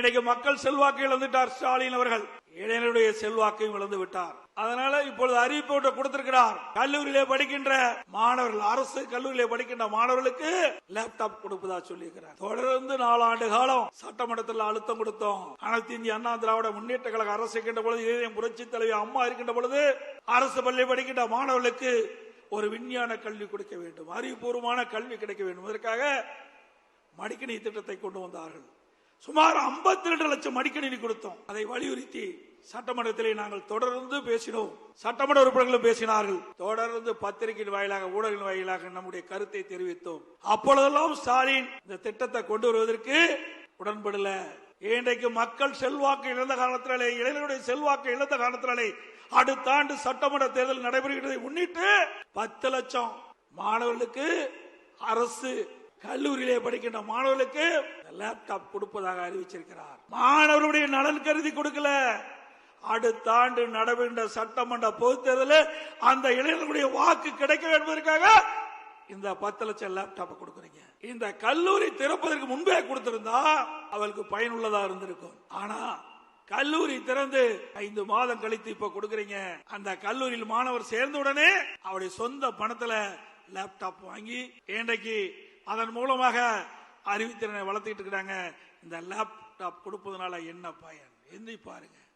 இன்றைக்கு மக்கள் செல்வாக்கு இழந்துட்டார் ஸ்டாலின் அவர்கள், இளைஞருடைய செல்வாக்கையும் இழந்து விட்டார். அதனால இப்பொழுது அறிவிப்பு கொடுத்திருக்கிறார். கல்லூரியிலே படிக்கின்ற மாணவர்கள், அரசு கல்லூரியிலே படிக்கின்ற மாணவர்களுக்கு லேப்டாப் கொடுப்பதா சொல்லியிருக்கிறார். தொடர்ந்து 4 ஆண்டு காலம் சட்டமன்றத்தில் அழுத்தம் கொடுத்தோம். அனைத்து இந்திய அண்ணா திராவிட முன்னேற்ற கழக அரசு இருக்கின்ற பொழுது, இளைஞர் புரட்சி தலைவி அம்மா இருக்கின்ற பொழுது அரசு பள்ளி படிக்கின்ற மாணவர்களுக்கு ஒரு விஞ்ஞான கல்வி கொடுக்க வேண்டும், அறிவுபூர்வமான கல்வி கிடைக்க வேண்டும். இதற்காக மடிக்கணினி திட்டத்தை கொண்டு வந்தார்கள். சுமார் 52 லட்சம் மடிக்கணினி கொடுத்தோம். அதை வலியுறுத்தி சட்டமன்றத்திலே நாங்கள் தொடர்ந்து பேசினோம். சட்டமன்ற உறுப்பினர்களும் பேசினார்கள். தொடர்ந்து பத்திரிகையின் வாயிலாக, ஊடகங்களின் வாயிலாக நம்முடைய கருத்தை தெரிவித்தோம். அப்பொழுதெல்லாம் ஸ்டாலின் இந்த திட்டத்தை கொண்டு வருவதற்கு உடன்படல. இன்றைக்கு மக்கள் செல்வாக்கு இழந்த காரணத்தினாலே, இளைஞருடைய செல்வாக்கு இழந்த காரணத்தினாலே அடுத்த ஆண்டு சட்டமன்ற தேர்தல் நடைபெறுகிறதை முன்னிட்டு 10 லட்சம் மாணவர்களுக்கு, அரசு கல்லூரியிலே படிக்கின்ற மாணவர்களுக்கு லேப்டாப் கொடுப்பதாக அறிவிச்சிருக்கிறார். மாணவர்களுடைய நலன் கருதி கொடுக்கல. அடுத்த ஆண்டு நடைபெறுகின்ற சட்டமன்ற பொதுத் தேர்தலில் அந்த இளைஞர்களுடைய வாக்கு கிடைக்க என்பதற்காக இந்த 10 லட்சம் லேப்டாப் கொடுக்குறீங்க. இந்த கல்லூரி திறப்பதற்கு முன்பே கொடுத்திருந்தா அவளுக்கு பயனுள்ளதா இருந்திருக்கும். ஆனா கல்லூரி திறந்து 5 மாதம் கழித்து இப்ப கொடுக்குறீங்க. அந்த கல்லூரியில் மாணவர் சேர்ந்த உடனே அவருடைய சொந்த பணத்துல லேப்டாப் வாங்கி இன்றைக்கு அதன் மூலமாக அறிவுத்திறனை வளர்த்துக்கிட்டு இருக்காங்க. இந்த லேப்டாப் கொடுப்பதனால என்ன பயன்? எந்தி பாருங்க.